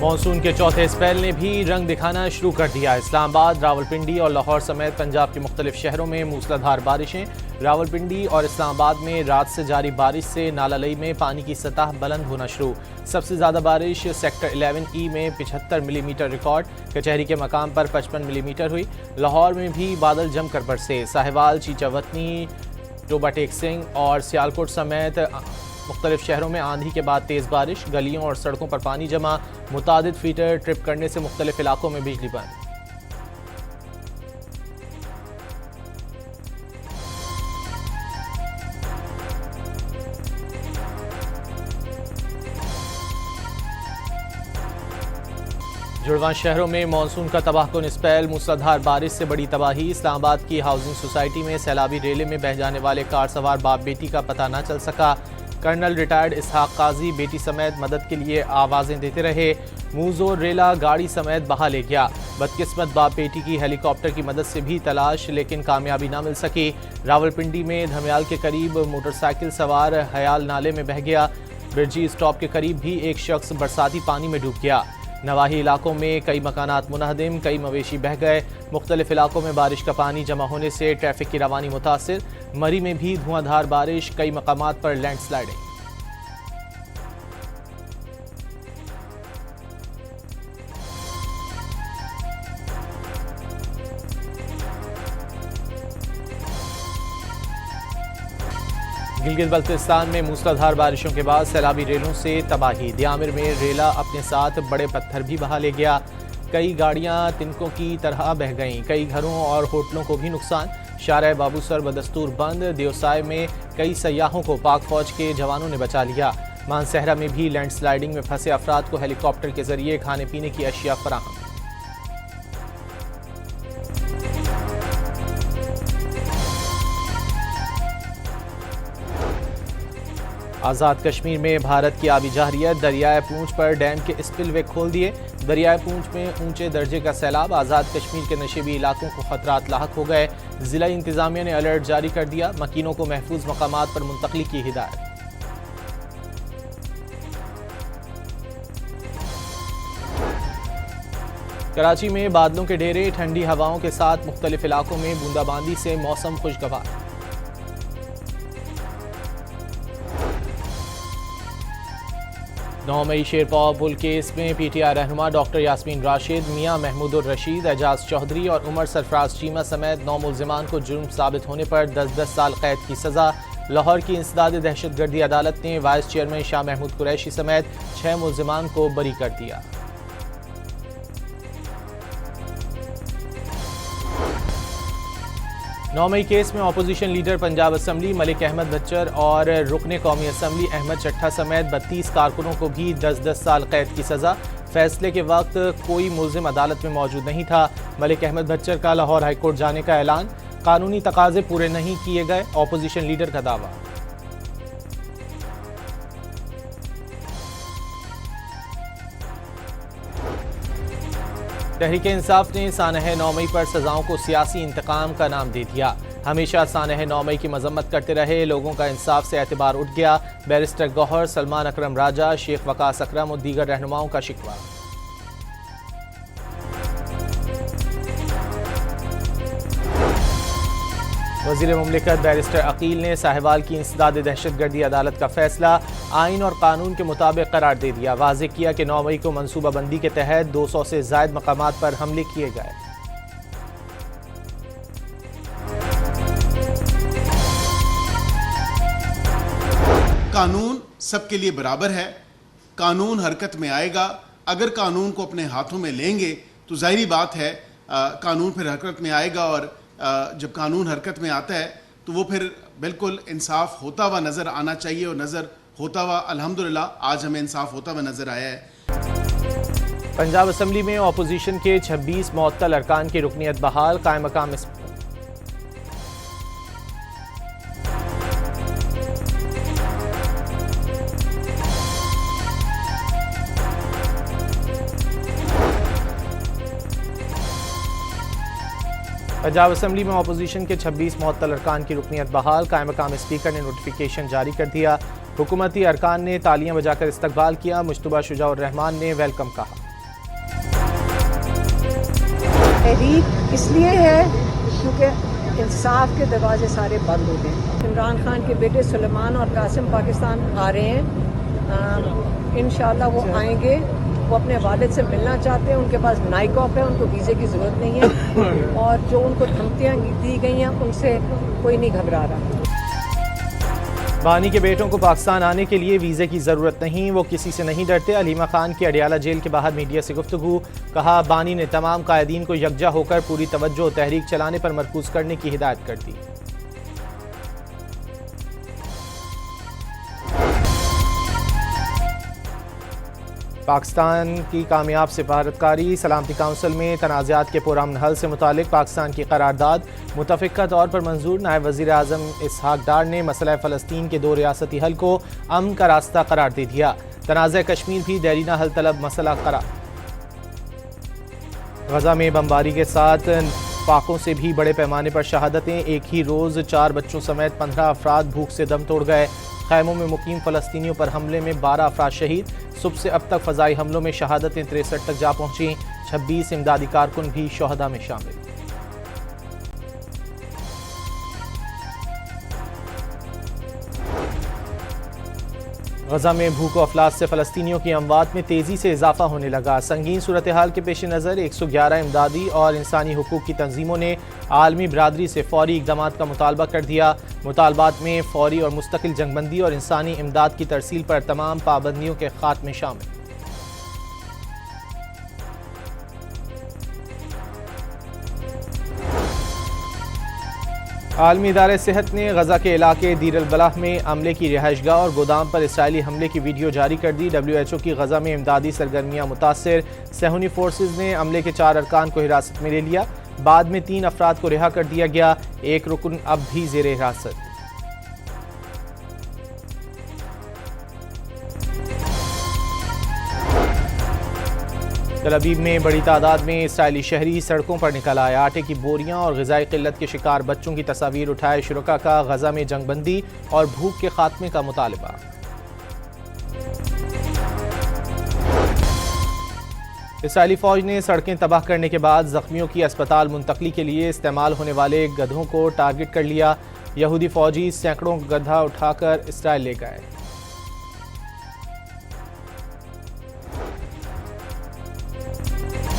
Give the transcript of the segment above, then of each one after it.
Monsoon के चौथे spell ने भी रंग दिखाना शुरू कर दिया। इस्लामाबाद, रावलपिंडी और लाहौर समेत पंजाब के मुख्तलिफ शहरों में मूसलाधार बारिशें। रावलपिंडी और इस्लामाबाद में रात से जारी बारिश से नाला लई में पानी की सतह बुलंद होना शुरू। सबसे ज़्यादा बारिश सेक्टर 11E में 75 मिलीमीटर रिकॉर्ड, कचहरी के मकाम पर 55 मिलीमीटर हुई। लाहौर में भी बादल जमकर बरसे। साहिवाल, चीचावतनी, टोबा टेक सिंह और सियालकोट समेत मुख्तलिफ शहरों में आंधी के बाद तेज़ बारिश, गलियों और सड़कों पर पानी जमा, मुतादिद फीटर ट्रिप करने से मुख्तलिफ इलाकों में बिजली बंद। जुड़वां शहरों में मानसून का तबाहकुन स्पेल, मूसलाधार बारिश से बड़ी तबाही। इस्लामाबाद की हाउसिंग सोसाइटी में सैलाबी रेले में बह जाने वाले कार सवार बाप बेटी का पता न चल सका। कर्नल रिटायर्ड इसहाक काजी बेटी समेत मदद के लिए आवाज़ें देते रहे। मूजोर रेला गाड़ी समेत बहा ले गया। बदकिस्मत बाप बेटी की हेलीकॉप्टर की मदद से भी तलाश, लेकिन कामयाबी न मिल सकी। रावलपिंडी में धमियाल के करीब मोटरसाइकिल सवार हयाल नाले में बह गया। बिरजी स्टॉप के करीब भी एक शख्स बरसाती पानी में डूब गया। नवाही इलाकों में कई मकानात मुनहदिम, कई मवेशी बह गए। मुख्तलिफ इलाकों में बारिश का पानी जमा होने से ट्रैफिक की रवानी मुतासिर। मरी में भी धुआंधार बारिश, कई मकामात पर लैंडस्लाइडिंग। गिलगित बल्तिस्तान में मूसलाधार बारिशों के बाद सैलाबी रेलों से तबाही। दियामिर में रेला अपने साथ बड़े पत्थर भी बहा ले गया। कई गाड़ियां तिनकों की तरह बह गईं। कई घरों और होटलों को भी नुकसान। शारा बाबूसर बदस्तूर बंद। देवसाय में कई सयाहों को पाक फौज के जवानों ने बचा लिया। मानसहरा में भी लैंडस्लाइडिंग में फंसे अफराद को हेलीकॉप्टर के जरिए खाने पीने की अशिया फराहम। आज़ाद कश्मीर में भारत की आबी जारियत। दरियाए पूंछ पर डैम के स्पिलवे खोल दिए। दरियाए पूंछ में ऊंचे दर्जे का सैलाब। आज़ाद कश्मीर के नशेबी इलाकों को खतरात लाहक हो गए। जिला इंतजामिया ने अलर्ट जारी कर दिया। मकीनों को महफूज मकामात पर मुंतकली की हिदायत। कराची में बादलों के डेरे, ठंडी हवाओं के साथ मुख्तलिफ इलाकों में बूंदाबांदी से मौसम खुशगवार। 9 मई शेरपाव पुल केस में PTI रहनुमा डॉक्टर यास्मीन राशिद, मियां महमूदुर रशीद, एजाज चौधरी और उमर सरफराज चीमा समेत 9 मुल्जिमान को जुर्म साबित होने पर 10-10 साल कैद की सजा। लाहौर की इंसदाद दहशतगर्दी अदालत ने वाइस चेयरमैन शाह महमूद कुरैशी समेत 6 मुल्जिमान को बरी कर दिया। नौ मई केस में opposition leader Punjab assembly Malik Ahmad Bhachar और रुकने कौमी असम्बली अहमद चट्ठा समेत 32 कारकुनों को भी 10-10 साल कैद की सजा। फैसले के वक्त कोई मुल्जिम अदालत में मौजूद नहीं था। मलिक अहमद बच्चर का लाहौर हाईकोर्ट जाने का ऐलान। कानूनी तकाजे पूरे नहीं किए गए, अपोजिशन लीडर का दावा। तहरीक इंसाफ ने सानह 9 मई पर सजाओं को सियासी इंतकाम का नाम दे दिया। हमेशा सानह 9 मई की मजम्मत करते रहे लोगों का इंसाफ से एतबार उठ गया। बैरिस्टर गौहर, सलमान अकरम राजा, शेख वकास अकरम और दीगर रहनुमाओं का शिकवा। वज़ीर मुमलिकत बैरिस्टर अकील ने साहिवाल की इंसदाद दहशतगर्दी अदालत का फैसला आइन और कानून के मुताबिक करार दे दिया। वाज़ेह किया कि 9 मई को मनसूबाबंदी के तहत 200 से ज़ायद मकामात पर हमले किए गए। कानून सबके लिए बराबर है। कानून हरकत में आएगा। अगर कानून को अपने हाथों में लेंगे तो जाहिर बात है कानून फिर हरकत में आएगा। और जब कानून हरकत में आता है तो वो फिर बिल्कुल इंसाफ होता हुआ नज़र आना चाहिए। और नज़र होता हुआ अल्हम्दुलिल्लाह आज हमें इंसाफ होता हुआ नज़र आया है। पंजाब असम्बली में अपोजिशन के 26 मुअत्तल अरकान की रुकनियत बहाल। कायम मकाम पंजाब असम्बली में अपोजिशन के 26 मुअत्तल अरकान की रुकनियत बहाल। कायम मकाम स्पीकर ने नोटिफिकेशन जारी कर दिया। हुकूमती अरकान ने तालियां बजाकर इस्तकबाल किया। मुश्तबा शुजाउर रहमान ने वेलकम कहा। तहरीक इसलिए है क्योंकि इंसाफ के दरवाजे सारे बंद हो गए। इमरान खान के बेटे सुलेमान और कासिम पाकिस्तान आ रहे हैं, इंशाल्लाह वो आएंगे। वो अपने वालिद से मिलना चाहते हैं, उनके पास नाइक ऑफ है, उनको वीज़े की ज़रूरत नहीं है और जो उनको धमकियाँ दी गई हैं उनसे कोई नहीं घबरा रहा। बानी के बेटों को पाकिस्तान आने के लिए वीज़े की ज़रूरत नहीं, वो किसी से नहीं डरते। अलीमा खान की अडियाला जेल के बाहर मीडिया से गुफ्तगू, कहा बानी ने तमाम कायदीन को यकजा होकर पूरी तवज्जो तहरीक चलाने पर मरकूज करने की हिदायत कर दी। पाकिस्तान की कामयाब सिफारतकारी सलामती काउंसिल में तनाज़ात के पुरअमन हल से मुतालिक पाकिस्तान की करारदाद मुतफ़िक़ा तौर पर मंजूर। नायब वज़ीर आज़म इसहाक डार ने मसला फ़लस्तीन के 2 रियासती हल को अमन का रास्ता करार दे दिया। तनाज़ा कश्मीर भी देरीना हल तलब मसला करार। गजा में बमबारी के साथ पाकों से भी बड़े पैमाने पर शहादतें। एक ही रोज़ 4 बच्चों समेत 15 अफराद भूख से दम तोड़ गए। खैमों में मुकीम फ़लस्तीनियों पर हमले में 12 अफराद शहीद। सुबह से अब तक फ़ज़ाई हमलों में शहादतें 63 तक जा पहुँची। 26 इमदादी कारकुन भी शोहदा में शामिल। गजा में भूख और अफलास से फ़लस्तीनियों की अमवात में तेज़ी से इजाफा होने लगा। संगीन सूरत हाल के पेश नज़र 111 इमदादी और इंसानी हुकूक की तंजीमों ने आलमी बरादरी से फौरी इक़दामात का मुतालबा कर दिया। मुतालबात में फौरी और मुस्तकिल जंगबंदी और इंसानी इमदाद की तरसील पर तमाम पाबंदियों के खात्मे शामिल। आलमी इदारे सेहत ने गजा के इलाके दीर अल बलाह में अमले की रिहाइशगाह और गोदाम पर इसराइली हमले की वीडियो जारी कर दी। WHO की गजा में इमदादी सरगर्मियां मुतासर। सेहूनी फोर्सेज ने अमले के 4 अरकान को हिरासत में ले लिया। बाद में 3 अफराद को रिहा कर दिया गया। एक रुकन अब भी जेर हिरासत। तल अबीब में बड़ी तादाद में इसराइली शहरी सड़कों पर निकल आए। आटे की बोरियां और ग़िज़ाई क़िल्लत के शिकार बच्चों की तस्वीर उठाए शुरका का गजा में जंगबंदी और भूख के खात्मे का मुतालबा। इसराइली फ़ौज ने सड़कें तबाह करने के बाद ज़ख्मियों की अस्पताल मुंतकली के लिए इस्तेमाल होने वाले गधों को टारगेट कर लिया। यहूदी फ़ौजी सैकड़ों गधा उठाकर इसराइल ले गए।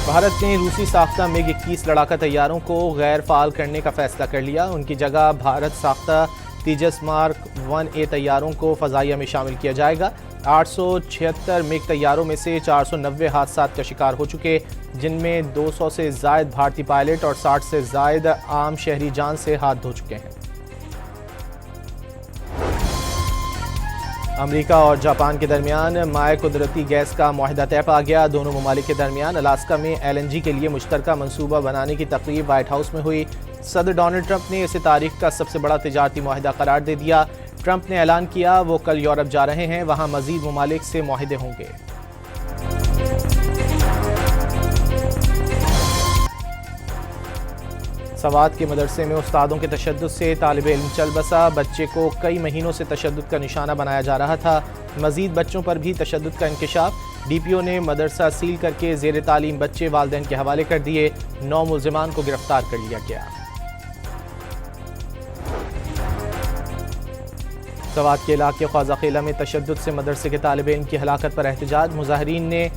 भारत ने रूसी साख्ता MiG-21 लड़ाका तैयारों को गैर फाल करने का फैसला कर लिया। उनकी जगह भारत साख्ता तेजस मार्क 1A तैयारों को फ़ज़ाइया में शामिल किया जाएगा। 876 MiG तैयारों में से 490 हादसात का शिकार हो चुके, जिनमें 200 से ज़ायद भारतीय पायलट और 60 से ज़ायद आम शहरी जान से हाथ धो चुके हैं। अमेरिका और जापान के दरमियान माए कुदरती गैस का मुआहिदा तय पा गया। दोनों ममालिक के दरमियान अलास्का में LNG के लिए मुश्तरका मंसूबा बनाने की तकरीब व्हाइट हाउस में हुई। सदर डोनाल्ड ट्रंप ने इसे तारीख का सबसे बड़ा तिजारती मुआहिदा करार दे दिया। ट्रंप ने ऐलान किया वो कल यूरोप जा रहे हैं, वहां मजीद ममालिक से मुआहिदे होंगे। सवात के मदरसे में उस्तादों के तशद्दुद से तालिब इल्म चल बसा। बच्चे को कई महीनों से तशद्दुद का निशाना बनाया जा रहा था। मजीद बच्चों पर भी तशद्दुद का इंकशाफ। DPO ने मदरसा सील करके ज़ेर तालीम बच्चे वालिदैन के हवाले कर दिए। 9 मुल्ज़िमान को गिरफ्तार कर लिया गया। सवात के इलाके ख्वाजाखेला में तशद्दुद से मदरसे के तालिब इल्म की हलाकत पर एहतजाज। मुजाहिरीन ने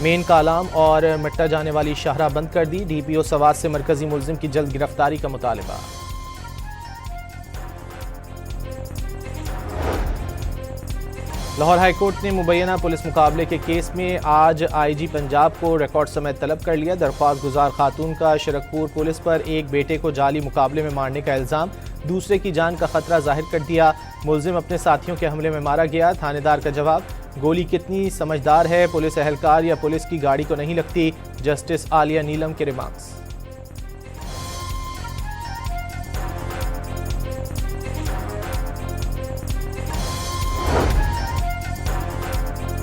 मेन कालाम और मिट्टा जाने वाली शाहरा बंद कर दी। DPO सवात से मरकजी मुल्जिम की जल्द गिरफ्तारी का मुतालबा। लाहौर हाई कोर्ट ने मुबैना पुलिस मुकाबले के केस में आज IG पंजाब को रिकॉर्ड समेत तलब कर लिया। दरख्वास्त गुजार खातून का शरकपुर पुलिस पर एक बेटे को जाली मुकाबले में मारने का इल्ज़ाम, दूसरे की जान का खतरा जाहिर कर दिया। मुल्जिम अपने साथियों के हमले में मारा गया। थानेदार का जवाब, गोली कितनी समझदार है, पुलिस एहलकार या पुलिस की गाड़ी को नहीं लगती। जस्टिस आलिया नीलम के रिमार्क्स।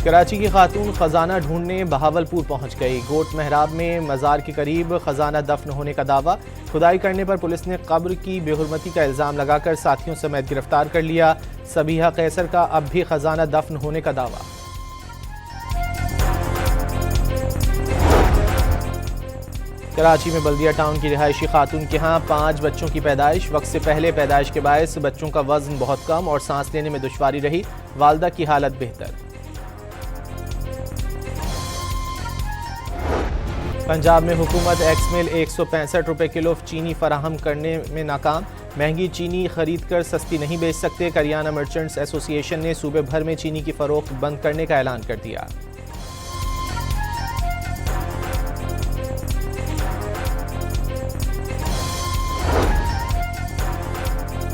कराची की खातून खजाना ढूंढने बहावलपुर पहुंच गई। गोट मेहराब में मज़ार के करीब खजाना दफन होने का दावा। खुदाई करने पर पुलिस ने कब्र की बेहुरमती का इल्ज़ाम लगाकर साथियों समेत गिरफ्तार कर लिया। सबीहा कैसर का अब भी खजाना दफन होने का दावा। कराची में बल्दिया टाउन की रिहायशी खातून के यहाँ 5 बच्चों की पैदाइश। वक्त से पहले पैदाइश के बायस बच्चों का वजन बहुत कम और सांस लेने में दुश्वारी रही। वालदा की हालत बेहतर। पंजाब में हुकूमत एक्समिल 165 रुपये किलो चीनी फराहम करने में नाकाम। महंगी चीनी खरीद कर सस्ती नहीं बेच सकते। करियाना मर्चेंट्स एसोसिएशन ने सूबे भर में चीनी की फरोख्त बंद करने का ऐलान कर दिया।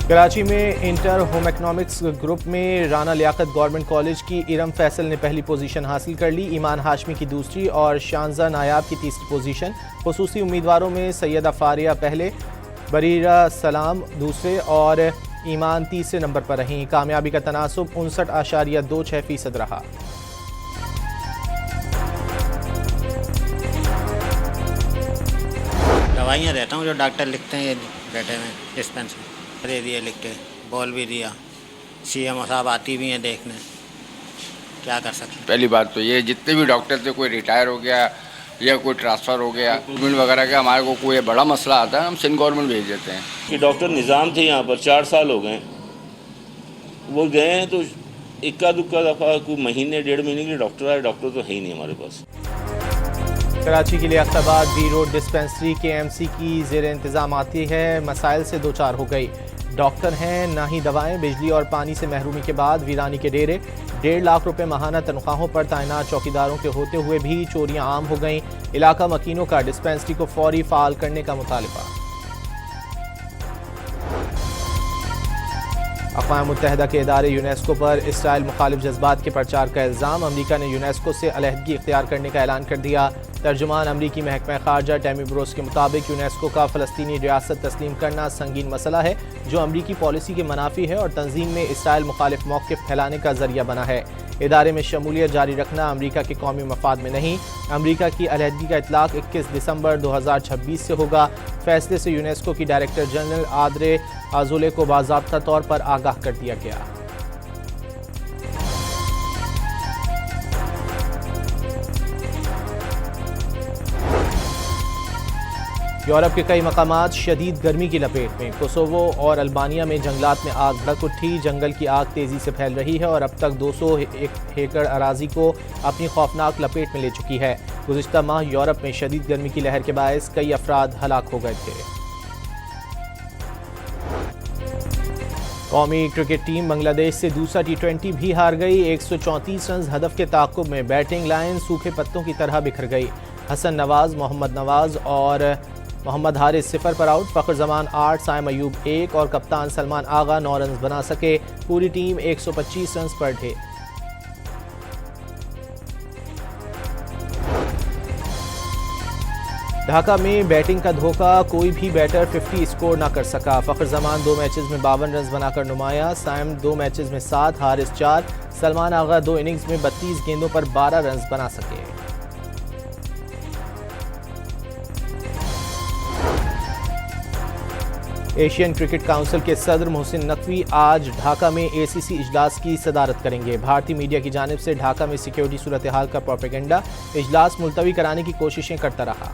कराची में इंटर होम इकनॉमिक्स ग्रुप में राना लियाकत गवर्नमेंट कॉलेज की इरम फैसल ने पहली पोजीशन हासिल कर ली। ईमान हाशमी की दूसरी और शानजा नायाब की तीसरी पोजीशन। खुसूसी उम्मीदवारों में सैयदा फारिया पहले, बरीरा सलाम दूसरे और ईमान तीसरे नंबर पर रहीं। कामयाबी का तनासुब 59.26% रहा। दवाइयाँ देता हूँ जो डॉक्टर लिखते हैं, ये बैठे में डिस्पेंसरी दे दिए लिख के, बॉल भी दिया। CM साहब आती भी हैं देखने, क्या कर सकते हैं। पहली बात तो ये जितने भी डॉक्टर थे कोई रिटायर हो गया या कोई ट्रांसफ़र हो गया, गवर्नमेंट वगैरह का हमारे को कोई बड़ा मसला आता है हम सिंध गवर्नमेंट भेज देते हैं। कि डॉक्टर निज़ाम थे यहाँ पर 4 साल हो गए, वो गए हैं तो इक्का दुक्का दफ़ा कोई महीने 1.5 महीने के लिए डॉक्टर आए, डॉक्टर तो है ही नहीं हमारे पास। कराची की Liaquatabad B road dispensary KMC की ज़ेर इंतज़ाम आती है मसाइल से दो चार हो गई। डॉक्टर हैं ना ही दवाएं। बिजली और पानी से महरूमी के बाद वीरानी के डेरे। 1.5 लाख रुपए माहाना तनख्वाहों पर तैनात चौकीदारों के होते हुए भी चोरियां आम हो गईं। इलाका मकीनों का डिस्पेंसरी को फौरी फाल करने का मुतालबा। अक़वाम मुत्तहिदा के इदारे यूनेस्को पर इसराइल मुखालिफ जज्बात के प्रचार का इल्ज़ाम। अमरीका ने यूनेस्को से अलहदगी इख्तियार करने का ऐलान कर दिया। तर्जुमान अमरीकी महकमा खारजा टैमी ब्रोस के मुताबिक यूनेस्को का फ़लस्तीनी रियासत तस्लीम करना संगीन मसला है जो अमरीकी पॉलिसी के मनाफी है और तंजीम में इसराइल मुखालिफ मौक़िफ़ फैलाने का ज़रिया बना है। इदारे में शमूलियत जारी रखना अमरीका के कौमी मफाद में नहीं। अमरीका की अलहदगी का इतलाक़ 21 दिसंबर 2026 से होगा। फैसले से यूनेस्को की डायरेक्टर जनरल आद्रे आज़ोले को बाज़ाब्ता तौर पर आगाह कर दिया गया। यूरोप के कई मकामात शदीद गर्मी की लपेट में। कोसोवो और अल्बानिया में जंगलात में आग भड़क उठी। जंगल की आग तेज़ी से फैल रही है और अब तक 200 एकड़ अराजी को अपनी खौफनाक लपेट में ले चुकी है। गुज़िश्ता माह यूरोप में शदीद गर्मी की लहर के बायस कई अफराद हलाक हो गए थे। कौमी क्रिकेट टीम बांग्लादेश से दूसरा T20 भी हार गई। 134 रन हदफ के ताक़ुब में बैटिंग लाइन सूखे पत्तों की तरह बिखर गई। हसन नवाज, मोहम्मद नवाज और मोहम्मद हारिस 0 पर आउट। फ़खर जमान 8, साइम अयूब 1 और कप्तान सलमान आगा 9 रन बना सके। पूरी टीम 125 रन पर ढे। ढाका में बैटिंग का धोखा, कोई भी बैटर 50 स्कोर ना कर सका। फ़खर जमान 2 मैचेस में 52 रन बनाकर नुमाया। साइम 2 मैचेस में 7, हारिस 4, सलमान आगा 2 इनिंग्स में 32 गेंदों पर 12 रन बना सके। एशियन क्रिकेट काउंसिल के सदर मोहसिन नकवी आज ढाका में ACC इजलास की सदारत करेंगे। भारतीय मीडिया की जानिब से ढाका में सिक्योरिटी सूरत हाल का प्रोपेगेंडा। इजलास मुलतवी कराने की कोशिशें करता रहा।